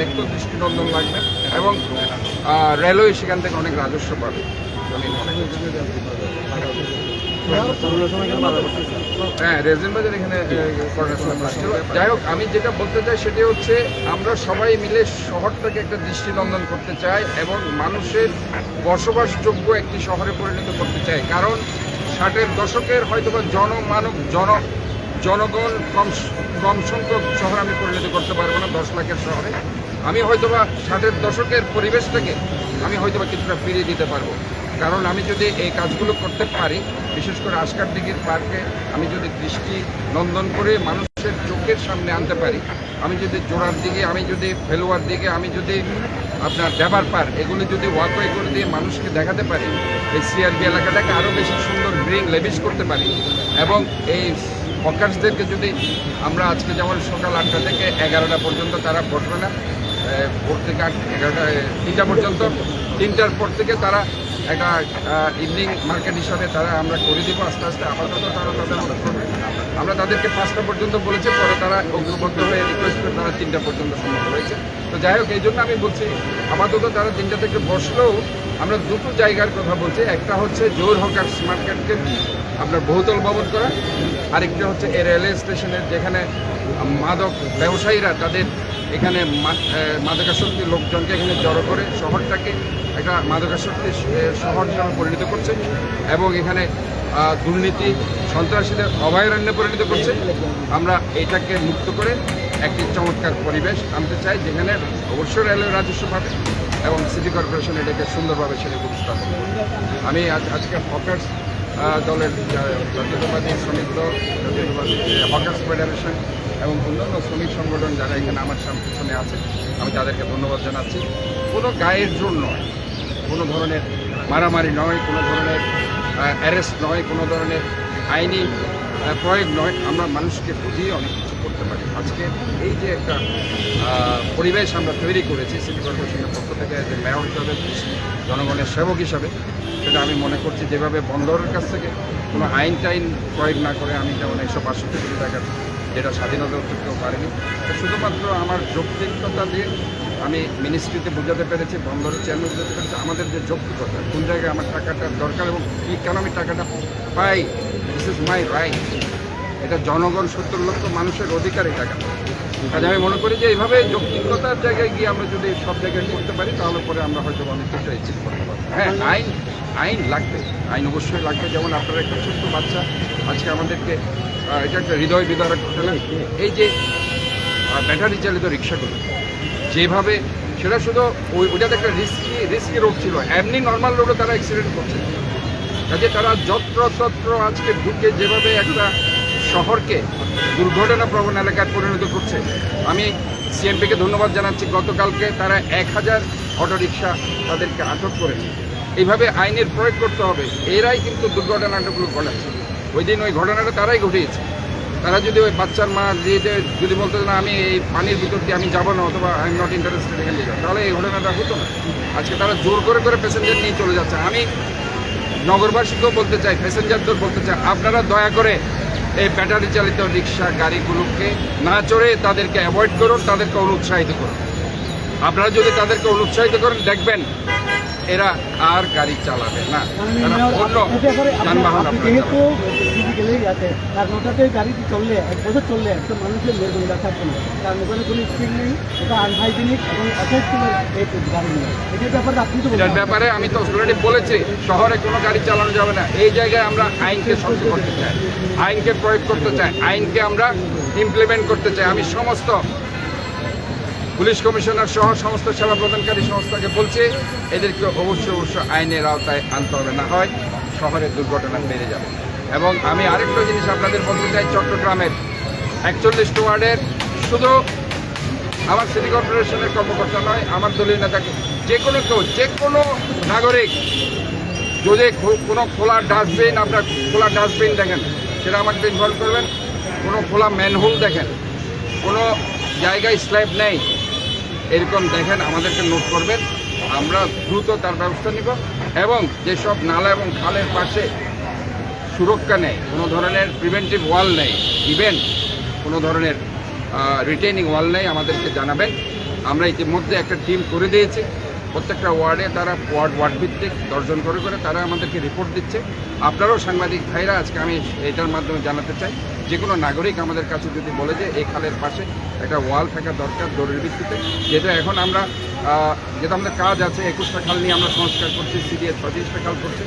দেখতেও দৃষ্টিনন্দন লাগবে এবং রেলওয়ে সেখান থেকে অনেক রাজস্ব পাবে আমি মনে করছি। হ্যাঁ, রেজিন বাজার এখানে যাই হোক, আমি যেটা বলতে চাই সেটা হচ্ছে আমরা সবাই মিলে শহরটাকে একটা দৃষ্টিনন্দন করতে চাই এবং মানুষের বসবাসযোগ্য একটি শহরে পরিণত করতে চাই। কারণ 60-এর দশকের হয়তোবা জনগণ কম সংখ্যক শহর আমি পরিণত করতে পারবো না 10 লাখের শহরে। আমি হয়তোবা 60-এর দশকের পরিবেশটাকে আমি হয়তোবা কিছুটা ফিরিয়ে দিতে পারবো। কারণ আমি যদি এই কাজগুলো করতে পারি, বিশেষ করে আশকার দিঘির পার্কে আমি যদি দৃষ্টি নন্দন করে মানুষের চোখের সামনে আনতে পারি, আমি যদি জোড়ার দিকে, আমি যদি ফেলুয়ার দিকে, আমি যদি আপনার ড্যাবার পার্ক এগুলো যদি ওয়াকওয়ে করে দিয়ে মানুষকে দেখাতে পারি, এই সিআরবি এলাকাটাকে আরও বেশি সুন্দর গ্রিন লেভিশ করতে পারি এবং এই হকার্সদেরকে যদি আমরা আজকে যেমন সকাল 8টা থেকে 11টা পর্যন্ত তারা বসবে না, ভোর থেকে 3টা পর্যন্ত, 3টার পর থেকে তারা একটা ইভিনিং মার্কেট হিসাবে তারা আমরা করে দিব আস্তে আস্তে। আপাতত তারা তাদের মতো করবে, আমরা তাদেরকে 5টা পর্যন্ত বলেছি, পরে তারা অগ্রবদ্ধ হয়ে রিকোয়েস্ট করে তারা 3টা পর্যন্ত সম্মত হয়েছে। তো যাই হোক, এই জন্য আমি বলছি আপাতত তারা 3টা থেকে বসলেও আমরা দুটো জায়গার কথা বলছি। একটা হচ্ছে জোর হকার্স মার্কেটকে আপনার বহুতল ভবন করা, আরেকটা হচ্ছে এই রেলওয়ে স্টেশনের যেখানে মাদক ব্যবসায়ীরা তাদের এখানে মাদকাসক্তি লোকজনকে এখানে জড়ো করে শহরটাকে একটা মাদকাসক্তি শহর হিসাবে পরিণত করছে এবং এখানে দুর্নীতি সন্ত্রাসীদের অভয়ারণ্যে পরিণত করছে। আমরা এটাকে মুক্ত করে একটি চমৎকার পরিবেশ আনতে চাই, যেখানে অবশ্যই রেলওয়ে রাজস্ব পাবে এবং সিটি কর্পোরেশন এটাকে সুন্দরভাবে সেটা উপস্থাপন করবে। আমি আজকে হকার্স দলের জাতীয়তাবাদী শ্রমিক দল, জাতীয়তাবাদী হকার্স ফেডারেশন এবং অন্যান্য শ্রমিক সংগঠন যারা এখানে আমার পিছনে আছে, আমি তাদেরকে ধন্যবাদ জানাচ্ছি। কোনো গায়ের জোর নয়, কোনো ধরনের মারামারি নয়, কোনো ধরনের অ্যারেস্ট নয়, কোনো ধরনের আইনি প্রয়োগ নয়। আমরা মানুষকে বুঝিয়ে অনেক কিছু করতে পারি। আজকে এই যে একটা পরিবেশ আমরা তৈরি করেছি সিটি কর্পোরেশনের পক্ষ থেকে, যে মেয়র হিসাবে, জনগণের সেবক হিসাবে, সেটা আমি মনে করছি যেভাবে বন্দরের কাছ থেকে কোনো আইন টাইন প্রয়োগ না করে, আমি যেমন 162 কোটি টাকার যেটা স্বাধীনতা করতেও পারিনি, শুধুমাত্র আমার যৌক্তিকতা দিয়ে আমি মিনিস্ট্রিতে বোঝাতে পেরেছি, বন্দরের চেয়ারম্যান বোঝাতে পেরেছি আমাদের যে যৌক্তিকতা, কোন জায়গায় আমার টাকাটা দরকার এবং কী কেন আমি টাকাটা পাই, দিস ইজ মাই রাইট। এটা জনগণ 70 লক্ষ মানুষের অধিকার এই টাকা। কাজে আমি মনে করি যে এইভাবে যৌক্তিকতার জায়গায় গিয়ে আমরা যদি সব জায়গায় করতে পারি, তাহলে পরে আমরা হয়তো অনেক কিছু অ্যাচিভ করতে পারবো। হ্যাঁ, আইন লাগবে, আইন অবশ্যই লাগবে। যেমন আপনারা একটা ছোট্ট বাচ্চা আজকে আমাদেরকে এটা একটা হৃদয় বিদারক ঘটনা, এই যে ব্যাটারি চালিত রিক্সাগুলো যেভাবে, সেটা শুধু ওইটাতে একটা রিস্কি রোড ছিল, এমনি নর্মাল রোডও তারা অ্যাক্সিডেন্ট করছে। কাজে তারা যত্রতত্র আজকে ঢুকে যেভাবে একটা শহরকে দুর্ঘটনাপ্রবণ এলাকায় পরিণত করছে, আমি সিএমপিকে ধন্যবাদ জানাচ্ছি। গতকালকে তারা 1000 অটোরিকশা তাদেরকে আটক করেছে। এইভাবে আইনের প্রয়োগ করতে হবে। এরাই কিন্তু দুর্ঘটনাগুলো ঘটাচ্ছে। ওই দিন ওই ঘটনাটা তারাই ঘটিয়েছে। তারা যদি ওই বাচ্চার মা দিয়ে যদি বলতো না আমি এই পানির ভিতর দিয়ে আমি যাবো না, অথবা আই এম নট ইন্টারেস্টেড এখানে যাবো, তাহলে এই ঘটনাটা হতো না। আজকে তারা জোর করে প্যাসেঞ্জার নিয়ে চলে যাচ্ছে। আমি নগরবাসীকেও বলতে চাই, প্যাসেঞ্জারদের বলতে চাই, আপনারা দয়া করে এই ব্যাটারি চালিত রিক্সা গাড়িগুলোকে না চড়ে তাদেরকে অ্যাভয়েড করুন, তাদেরকে অনুৎসাহিত করুন। আপনারা যদি তাদেরকে অনুৎসাহিত করেন, দেখবেন এরা আর গাড়ি চালাবে না, তারা অন্য যানবাহন। গাড়িটি চললে 1 বছর চললে একটা মানুষের মেরুদণ্ড থাকবে না, কারণ ওখানে কোনো স্পিড নেই, এটা আনহাইজেনিক এবং অসুস্থের এই গাড়িগুলো। এটার ব্যাপারে আপনি তো এটার ব্যাপারে আমি তো অলরেডি বলেছি, শহরে কোনো গাড়ি চালানো যাবে না। এই জায়গায় আমরা আইনকে শক্ত করতে চাই, আইনকে প্রয়োগ করতে চাই, আইনকে আমরা ইমপ্লিমেন্ট করতে চাই। আমি সমস্ত পুলিশ কমিশনার সহ সমস্ত সেবা প্রদানকারী সংস্থাকে বলছি, এদেরকে অবশ্যই আইনের আওতায় আনতে হবে, না হয় শহরের দুর্ঘটনা বেড়ে যাবে। এবং আমি আরেকটা জিনিস আপনাদের বলতে চাই, চট্টগ্রামের 41 ওয়ার্ডের শুধু আমার সিটি কর্পোরেশনের কর্মকর্তা নয়, আমার দলীয় নেতাকে, যে কোনো নাগরিক যদি কোনো খোলা ডাস্টবিন, আপনার খোলা ডাস্টবিন দেখেন, সেটা আমাকে ইনভলভ করবেন। কোনো খোলা ম্যানহোল দেখেন, কোনো জায়গায় স্ল্যাব নেই, এরকম দেখেন আমাদেরকে নোট করবেন, আমরা দ্রুত তার ব্যবস্থা নিব। এবং যেসব নালা এবং খালের পাশে সুরক্ষা নেই, কোনো ধরনের প্রিভেন্টিভ ওয়াল নেই, ইভেন কোনো ধরনের রিটেইনিং ওয়াল নেই, আমাদেরকে জানাবেন। আমরা ইতিমধ্যে একটা টিম করে দিয়েছি। প্রত্যেকটা ওয়ার্ডে তারা ওয়ার্ড ভিত্তিক 10 জন করে তারা আমাদেরকে রিপোর্ট দিচ্ছে। আপনারাও সাংবাদিক ভাইরা, আজকে আমি এটার মাধ্যমে জানাতে চাই, যে কোনো নাগরিক আমাদের কাছে যদি বলে যে এই খালের পাশে একটা ওয়াল থাকা দরকার জরুরি ভিত্তিতে, যেটা এখন আমরা যেটা আমাদের কাজ আছে 21টা খাল নিয়ে আমরা সংস্কার করছি, সিডিএস 35টা খাল করছি,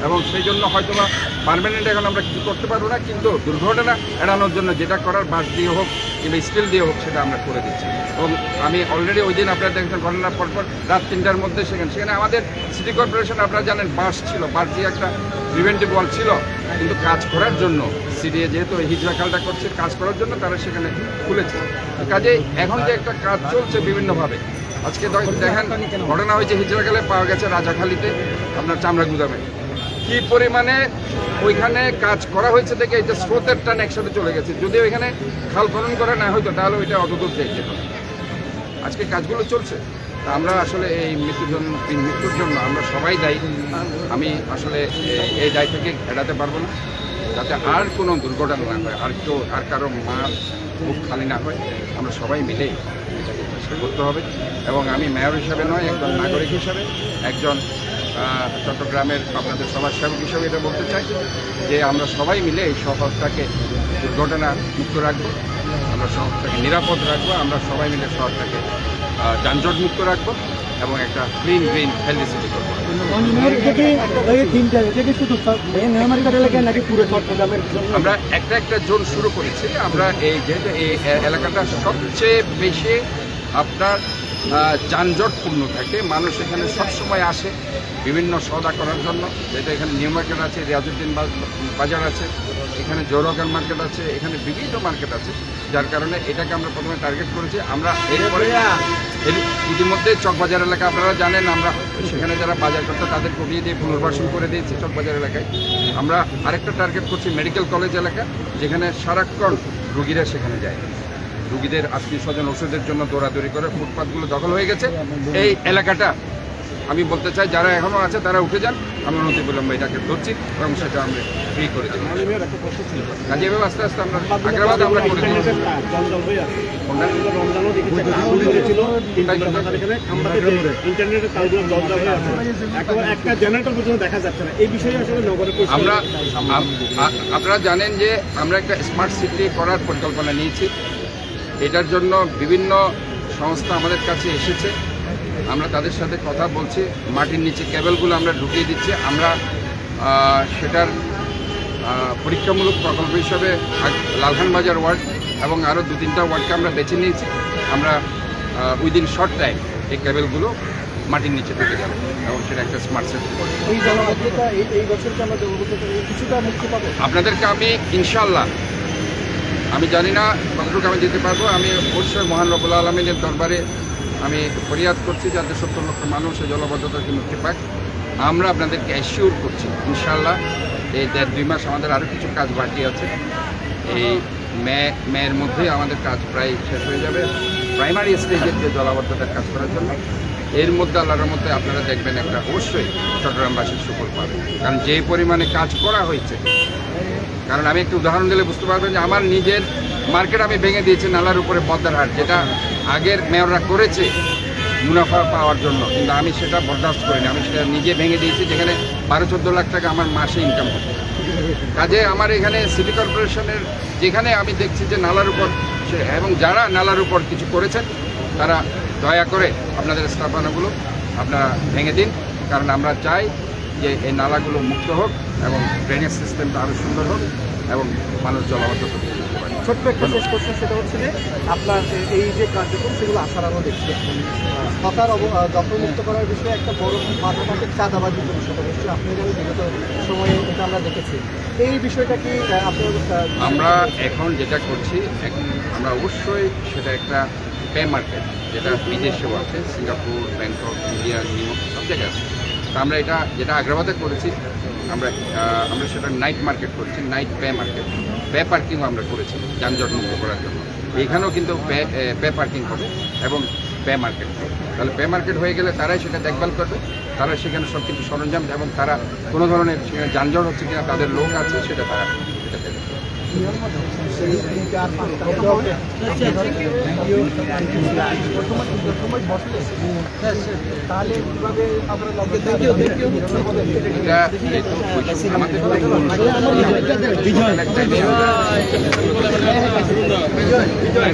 এবং সেই জন্য হয়তো বা পারমানেন্ট এখন আমরা কিছু করতে পারবো না, কিন্তু দুর্ঘটনা এড়ানোর জন্য যেটা করার বাঁশ দিয়ে হোক কিংবা স্টিল দিয়ে হোক সেটা আমরা করে দিচ্ছি। এবং আমি অলরেডি ওই দিন আপনারা দেখেছেন ঘটনার পরপর রাত 3টার মধ্যে সেখানে আমাদের সিটি কর্পোরেশন, আপনারা জানেন, বাঁশ ছিল, বাঁশ দিয়ে একটা প্রিভেন্টিভ ওয়াল ছিল, কিন্তু কাজ করার জন্য সিডিএ যেহেতু হিজড়া খালটা করছে, কাজ করার জন্য তারা সেখানে খুলেছে। কাজে এখন যে একটা কাজ চলছে বিভিন্নভাবে, আজকে দেখেন ঘটনা হয়েছে হিজড়া খালে, পাওয়া গেছে রাজাখালীতে আপনার চামড়া গুদামে, কি পরিমাণে ওইখানে কাজ করা হয়েছে দেখে এটা স্রোতের টান একসাথে চলে গেছে। যদি ওইখানে খাল খনন করা না হইতো তাহলে ওইটা অতদূর যেত। আজকে কাজগুলো চলছে, তা আমরা আসলে এই মৃত্যুর জন্য আমরা সবাই দায়ী। আমি আসলে এই দায় থেকে এড়াতে পারবো না, যাতে আর কোনো দুর্ঘটনা না হয়, আর কারো মুখ খালি না হয়। আমরা সবাই মিলেই এটাকে চেষ্টা করতে হবে। এবং আমি মেয়র হিসাবে নয়, একজন নাগরিক হিসাবে, একজন চট্টগ্রামের আপনাদের সবার সেবক হিসাবে এটা বলতে চাই যে আমরা সবাই মিলে এই শহরটাকে দুর্ঘটনা মুক্ত রাখবো, আমরা শহরটাকে নিরাপদ রাখবো, আমরা সবাই মিলে শহরটাকে যানজট মুক্ত রাখবো এবং একটা গ্রিন হেলদি সিটি করবো। আমরা একটা জোন শুরু করেছি। আমরা এই যেহেতু এই এলাকাটা সবচেয়ে বেশি আপনার যানজটপূর্ণ থাকে, মানুষ এখানে সবসময় আসে বিভিন্ন সওদা করার জন্য, যেটা এখানে নিউ মার্কেট আছে, রিয়াজউদ্দিন বাজার আছে, এখানে জৌরকান মার্কেট আছে, এখানে বিভিন্ন মার্কেট আছে, যার কারণে এটাকে আমরা প্রথমে টার্গেট করেছি। আমরা এরপরে ইতিমধ্যে চকবাজার এলাকা আপনারা জানেন, আমরা সেখানে যারা বাজার করতো তাদের কমিয়ে দিয়ে পুনর্বাসন করে দিয়েছি চকবাজার এলাকায়। আমরা আরেকটা টার্গেট করছি মেডিকেল কলেজ এলাকা, যেখানে সারাক্ষণ রুগীরা সেখানে যায়, রুগীদের আত্মীয় স্বজন ওষুধের জন্য দৌড়াদৌড়ি করে ফুটপাথগুলো দখল হয়ে গেছে। এই এলাকাটা আমি বলতে চাই যারা এখনও আছে তারা উঠে যান, আমি অনতি বিলম্বে এটাকে ধরছি এবং সেটা আমরা ফ্রি করে দেবো। কাজে এভাবে আস্তে আস্তে আমরা আগ্রাবাদ আমরা করে দিই। আমরা আপনারা জানেন যে আমরা একটা স্মার্ট সিটি করার পরিকল্পনা নিয়েছি। এটার জন্য বিভিন্ন সংস্থা আমাদের কাছে এসেছে, আমরা তাদের সাথে কথা বলছি, মাটির নিচে কেবলগুলো আমরা ঢুকিয়ে দিচ্ছি। আমরা সেটার পরীক্ষামূলক প্রকল্প হিসাবে লালখানবাজার ওয়ার্ড এবং আরও 2-3টা ওয়ার্ডকে আমরা বেছে নিয়েছি। আমরা উইদিন শর্ট টাইম এই কেবলগুলো মাটির নিচে ঢুকে যাবে এবং সেটা একটা স্মার্ট সিটি করবে। আপনাদেরকে আমি ইনশাল্লাহ, আমি জানি না কতটুকু আমি দিতে পারবো, আমি অবশ্যই মহান রব্বুল আলমিনের দরবারে আমি ফরিয়াদ করছি যাতে 70 লক্ষ মানুষ এই জলবদ্ধতাকে মুক্তি পাক। আমরা আপনাদেরকে অ্যাসিওর করছি ইনশাল্লাহ এই 1.5-2 মাস আমাদের আরও কিছু কাজ বাকি আছে। এই মেয়ের মধ্যেই আমাদের কাজ প্রায় শেষ হয়ে যাবে প্রাইমারি স্টেজের যে জলাবদ্ধতার কাজ করার জন্য। এর মধ্যে আল্লাহর মধ্যে আপনারা দেখবেন একটা অবশ্যই চট্টগ্রামবাসীর সুফল পাবে, কারণ যে পরিমাণে কাজ করা হয়েছে। কারণ আমি একটু উদাহরণ দিলে বুঝতে পারবেন যে আমার নিজের মার্কেট আমি ভেঙে দিয়েছি নালার উপরে পদ্মার হাট, যেটা আগের মেয়ররা করেছে মুনাফা পাওয়ার জন্য, কিন্তু আমি সেটা বরদাস্ত করিনি। আমি সেটা নিজে ভেঙে দিয়েছি, যেখানে 12-14 লাখ টাকা আমার মাসে ইনকাম হতো। কাজে আমার এখানে সিটি কর্পোরেশনের যেখানে আমি দেখছি যে নালার উপর এবং যারা নালার উপর কিছু করেছেন তারা দয়া করে আপনাদের স্থাপনাগুলো আপনারা ভেঙে দিন, কারণ আমরা চাই যে এই নালাগুলো মুক্ত হোক এবং ড্রেনেজ সিস্টেমটা আরও সুন্দর হোক এবং মানুষ জলাবদ্ধতা করতে পারে। ছোট্ট একটা শেষ প্রশ্ন, সেটা হচ্ছে যে আপনার এই যে কার্যক্রম সেগুলো আশার আলো দেখছি। সরকার দখলমুক্ত করার বিষয়ে একটা বড় বাধা থাকে চাঁদাবাজির বিষয়টা হচ্ছে, আপনি যেন বিগত সময়ে এটা আমরা দেখেছি। এই বিষয়টা কি আপনার? আমরা এখন যেটা করছি আমরা অবশ্যই সেটা একটা পে মার্কেট, যেটা বিদেশেও আছে, সিঙ্গাপুর, ব্যাংকক, ইন্ডিয়া, নিউইয়র্ক সব জায়গায় আছে। তা আমরা এটা যেটা আগ্রাবাদে করেছি, আমরা সেটা নাইট মার্কেট করেছি, নাইট পে মার্কেট। পে পার্কিংও আমরা করেছি যানজট মুক্ত করার জন্য। এখানেও কিন্তু পে পার্কিং হবে এবং পে মার্কেট হবে। তাহলে পে মার্কেট হয়ে গেলে তারাই সেটা দেখভাল করবে, তারা সেখানে সব কিছু সরঞ্জাম এবং তারা কোনো ধরনের সেখানে যানজট হচ্ছে কিনা, তাদের লোক আছে সেটা তারা সেটা দেবে। সেই 3-4-5টা সময় বসলে তাহলে কিভাবে আমরা এটা যেহেতু আমাদের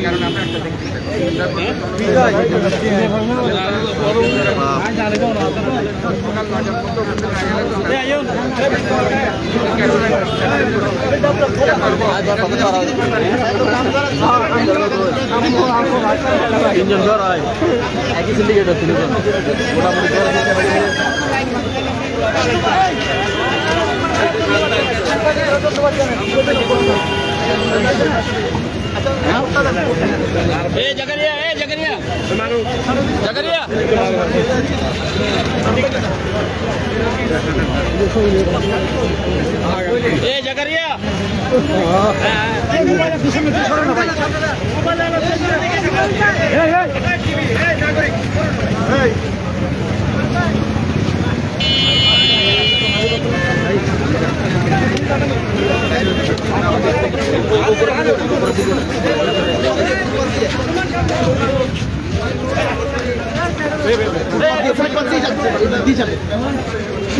কারণ আমরা একটা দেখতে তিনজন ঘর হয় একই সিন্ডিকেট তিনজন মোটামুটি Jagaria, Jagaria. Jagaria. Jagaria. যাবে